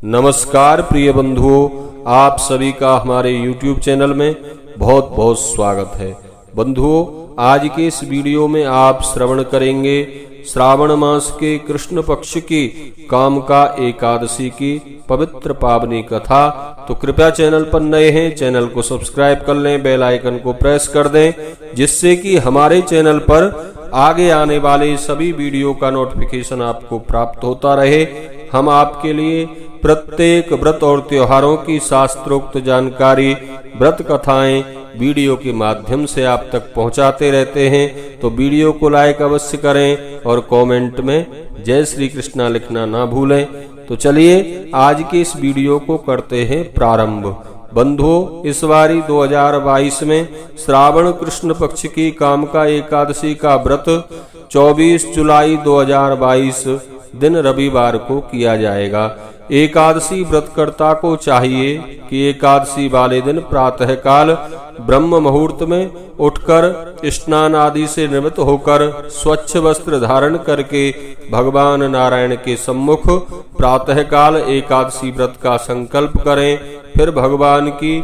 नमस्कार प्रिय बंधुओं, आप सभी का हमारे YouTube चैनल में बहुत बहुत स्वागत है। बंधुओं, आज के इस वीडियो में आप श्रवण करेंगे श्रावण मास के कृष्ण पक्ष की कामका एकादशी की पवित्र पावनी कथा। तो कृपया चैनल पर नए हैं, चैनल को सब्सक्राइब कर लें, बेल आइकन को प्रेस कर दें, जिससे कि हमारे चैनल पर आगे आने वाले सभी वीडियो का नोटिफिकेशन आपको प्राप्त होता रहे। हम आपके लिए प्रत्येक व्रत और त्योहारों की शास्त्रोक्त जानकारी, व्रत कथाएं वीडियो के माध्यम से आप तक पहुंचाते रहते हैं। तो वीडियो को लाइक अवश्य करें और कमेंट में जय श्री कृष्णा लिखना ना भूलें। तो चलिए आज के इस वीडियो को करते हैं प्रारंभ। बंधुओं, इस बारी 2022 में श्रावण कृष्ण पक्ष की कामका एकादशी का व्रत 24 जुलाई 2022 दिन रविवार को किया जाएगा। एकादशी व्रतकर्ता को चाहिए कि एकादशी वाले दिन प्रातःकाल ब्रह्म मुहूर्त में उठकर स्नान आदि से निवृत्त होकर स्वच्छ वस्त्र धारण करके भगवान नारायण के सम्मुख प्रातःकाल एकादशी व्रत का संकल्प करें। फिर भगवान की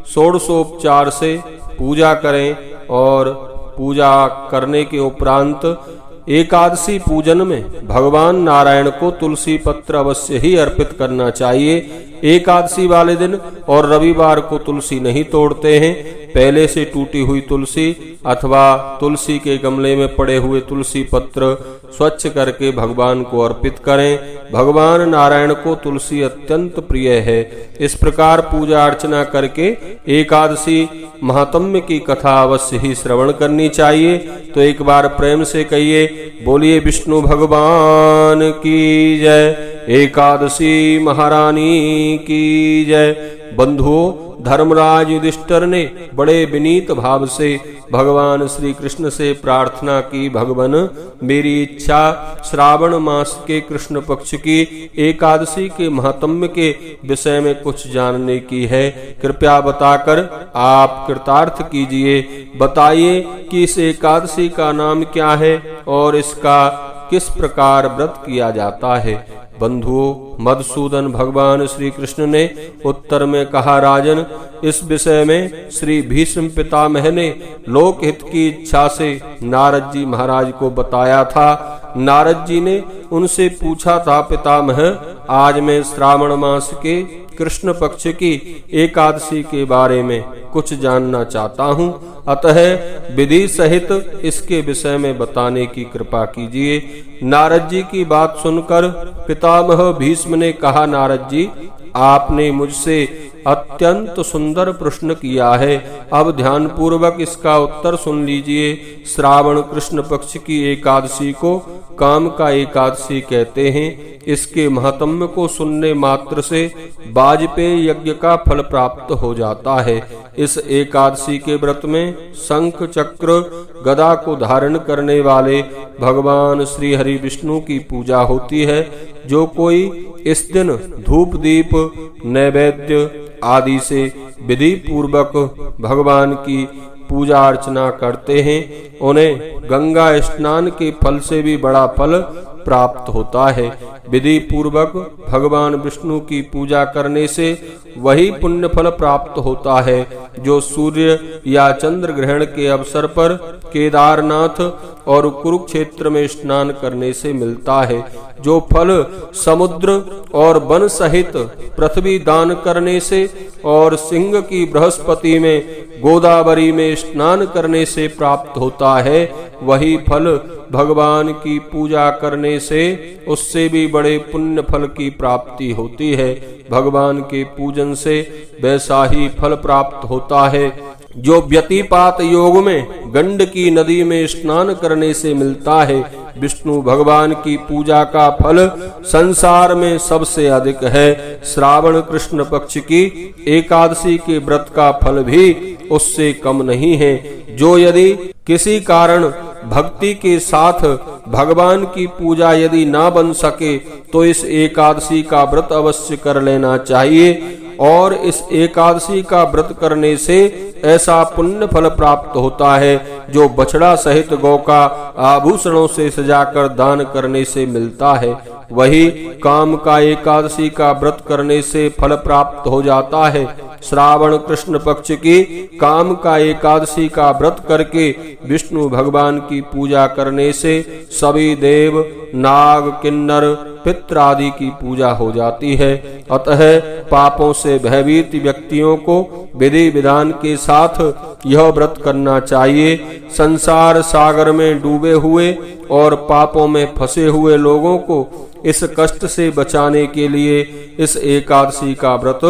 षोडशोपचार से पूजा करें और पूजा करने के उपरांत एकादशी पूजन में भगवान नारायण को तुलसी पत्र अवश्य ही अर्पित करना चाहिए। एकादशी वाले दिन और रविवार को तुलसी नहीं तोड़ते हैं। पहले से टूटी हुई तुलसी अथवा तुलसी के गमले में पड़े हुए तुलसी पत्र स्वच्छ करके भगवान को अर्पित करें। भगवान नारायण को तुलसी अत्यंत प्रिय है। इस प्रकार पूजा अर्चना करके एकादशी महात्म्य की कथा अवश्य ही श्रवण करनी चाहिए। तो एक बार प्रेम से कहिए, बोलिए विष्णु भगवान की जय, एकादशी महारानी की जय। बंधुओं, धर्मराज युधिष्ठिर ने बड़े विनीत भाव से भगवान श्री कृष्ण से प्रार्थना की, भगवान मेरी इच्छा श्रावण मास के कृष्ण पक्ष की एकादशी के महात्म्य के विषय में कुछ जानने की है। कृपया बताकर आप कृतार्थ कीजिए। बताइए कि इस एकादशी का नाम क्या है और इसका किस प्रकार व्रत किया जाता है। बंधुओं, मधुसूदन भगवान श्री कृष्ण ने उत्तर में कहा, राजन, इस विषय में श्री भीष्म पितामह ने लोकहित की इच्छा से नारद जी महाराज को बताया था। नारद जी ने उनसे पूछा था, पितामह, आज मैं श्रावण मास के कृष्ण पक्ष की एकादशी के बारे में कुछ जानना चाहता हूँ, अतः विधि सहित इसके विषय में बताने की कृपा कीजिए। नारद जी की बात सुनकर पितामह भीष्म ने कहा, नारद जी, आपने मुझसे अत्यंत सुंदर प्रश्न किया है। अब ध्यान पूर्वक इसका उत्तर सुन लीजिए। श्रावण कृष्ण पक्ष की एकादशी को कामका एकादशी कहते हैं। इसके महात्म्य को सुनने मात्र से वाजपेय यज्ञ का फल प्राप्त हो जाता है। इस एकादशी के व्रत में शंख चक्र गदा को धारण करने वाले भगवान श्री हरि विष्णु की पूजा होती है। जो कोई इस दिन धूप दीप नैवेद्य आदि से विधि पूर्वक भगवान की पूजा अर्चना करते हैं, उन्हें गंगा स्नान के फल से भी बड़ा फल प्राप्त होता है। विधि पूर्वक भगवान विष्णु की पूजा करने से वही पुण्य फल प्राप्त होता है जो सूर्य या चंद्र ग्रहण के अवसर पर केदारनाथ और कुरुक्षेत्र में स्नान करने से मिलता है। जो फल समुद्र और वन सहित पृथ्वी दान करने से और सिंह की बृहस्पति में गोदावरी में स्नान करने से प्राप्त होता है, वही फल भगवान की पूजा करने से उससे भी बड़े पुण्य फल की प्राप्ति होती है। भगवान के पूजन से वैसा ही फल प्राप्त होता है जो व्यतिपात योग में गंडकी नदी में स्नान करने से मिलता है। विष्णु भगवान की पूजा का फल संसार में सबसे अधिक है। श्रावण कृष्ण पक्ष की एकादशी के व्रत का फल भी उससे कम नहीं है। जो यदि किसी कारण भक्ति के साथ भगवान की पूजा यदि ना बन सके तो इस एकादशी का व्रत अवश्य कर लेना चाहिए। और इस एकादशी का व्रत करने से ऐसा पुण्य फल प्राप्त होता है जो बछड़ा सहित गौ का आभूषणों से सजाकर दान करने से मिलता है। वही काम का एकादशी का व्रत करने से फल प्राप्त हो जाता है। श्रावण कृष्ण पक्ष की काम का एकादशी का व्रत करके विष्णु भगवान की पूजा करने से सभी देव, नाग, किन्नर, पितृ आदि की पूजा हो जाती है। अतः पापों से भयभीत व्यक्तियों को विधि विधान के साथ यह व्रत करना चाहिए। संसार सागर में डूबे हुए और पापों में फंसे हुए लोगों को इस कष्ट से बचाने के लिए इस एकादशी का व्रत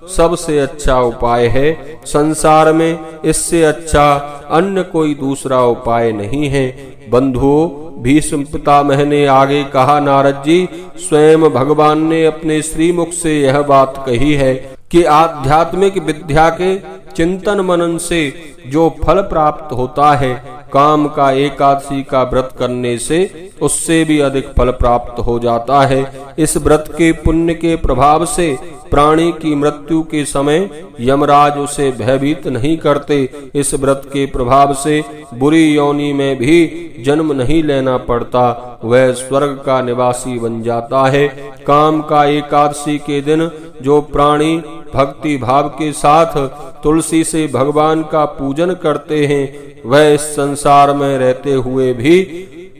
सबसे अच्छा उपाय है। संसार में इससे अच्छा अन्य कोई दूसरा उपाय नहीं है। बंधुओं, भीष्म पितामह ने आगे कहा, नारद जी, स्वयं भगवान ने अपने श्रीमुख से यह बात कही है कि आध्यात्मिक विद्या के चिंतन मनन से जो फल प्राप्त होता है, काम का एकादशी का व्रत करने से उससे भी अधिक फल प्राप्त हो जाता है। इस व्रत के पुण्य के प्रभाव से प्राणी की मृत्यु के समय यमराज उसे भयभीत नहीं करते। इस व्रत के प्रभाव से बुरी योनि में भी जन्म नहीं लेना पड़ता, वह स्वर्ग का निवासी बन जाता है। काम का एकादशी के दिन जो प्राणी भक्ति भाव के साथ तुलसी से भगवान का पूजन करते हैं, वह इस संसार में रहते हुए भी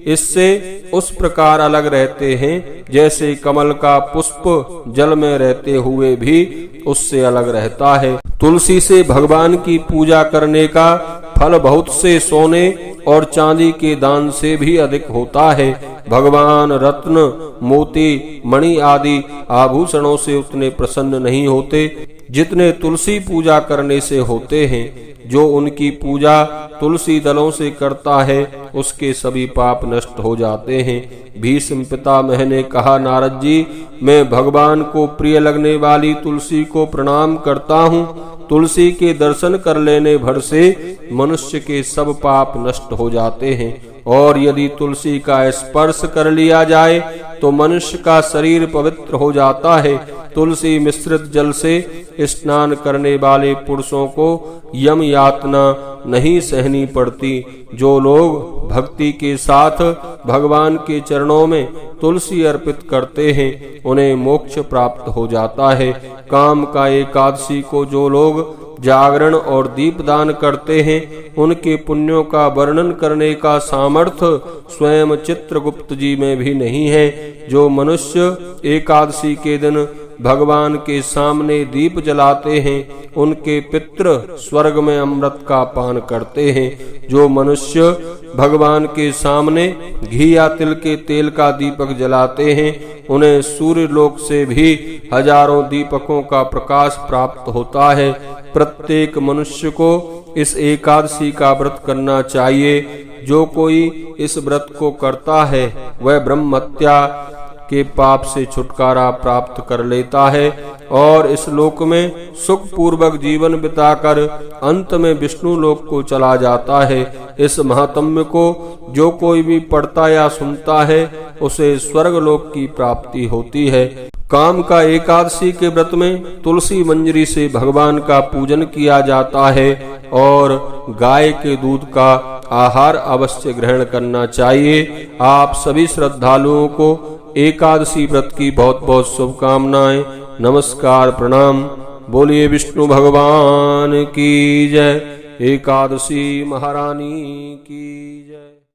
इससे उस प्रकार अलग रहते हैं जैसे कमल का पुष्प जल में रहते हुए भी उससे अलग रहता है। तुलसी से भगवान की पूजा करने का फल बहुत से सोने और चांदी के दान से भी अधिक होता है। भगवान रत्न, मोती, मणि आदि आभूषणों से उतने प्रसन्न नहीं होते जितने तुलसी पूजा करने से होते हैं। जो उनकी पूजा तुलसी दलों से करता है, उसके सभी पाप नष्ट हो जाते हैं। भीष्म पितामह ने कहा, नारद जी, मैं भगवान को प्रिय लगने वाली तुलसी को प्रणाम करता हूँ। तुलसी के दर्शन कर लेने भर से मनुष्य के सब पाप नष्ट हो जाते हैं, और यदि तुलसी का स्पर्श कर लिया जाए तो मनुष्य का शरीर पवित्र हो जाता है। तुलसी मिश्रित जल से स्नान करने वाले पुरुषों को यम यातना नहीं सहनी पड़ती। जो लोग भक्ति के साथ भगवान के चरणों में तुलसी अर्पित करते हैं, उन्हें मोक्ष प्राप्त हो जाता है। काम का एकादशी को जो लोग जागरण और दीपदान करते हैं, उनके पुण्यों का वर्णन करने का सामर्थ्य स्वयं चित्रगुप्त जी में भी नहीं है। जो मनुष्य एकादशी के दिन भगवान के सामने दीप जलाते हैं, उनके पितृ स्वर्ग में अमृत का पान करते हैं। जो मनुष्य भगवान के सामने घी या तिल के तेल का दीपक जलाते हैं, उन्हें सूर्य लोक से भी हजारों दीपकों का प्रकाश प्राप्त होता है। प्रत्येक मनुष्य को इस एकादशी का व्रत करना चाहिए। जो कोई इस व्रत को करता है, वह ब्रह्म हत्या के पाप से छुटकारा प्राप्त कर लेता है और इस लोक में सुख पूर्वक जीवन बिताकर अंत में विष्णु लोक को चला जाता है। इस महात्म्य को जो कोई भी पढ़ता या सुनता है, उसे स्वर्ग लोक की प्राप्ति होती है। काम का एकादशी के व्रत में तुलसी मंजरी से भगवान का पूजन किया जाता है और गाय के दूध का आहार अवश्य ग्रहण करना चाहिए। आप सभी श्रद्धालुओं को एकादशी व्रत की बहुत बहुत शुभकामनाएं। नमस्कार, प्रणाम। बोलिए विष्णु भगवान की जय। एकादशी महारानी की जय।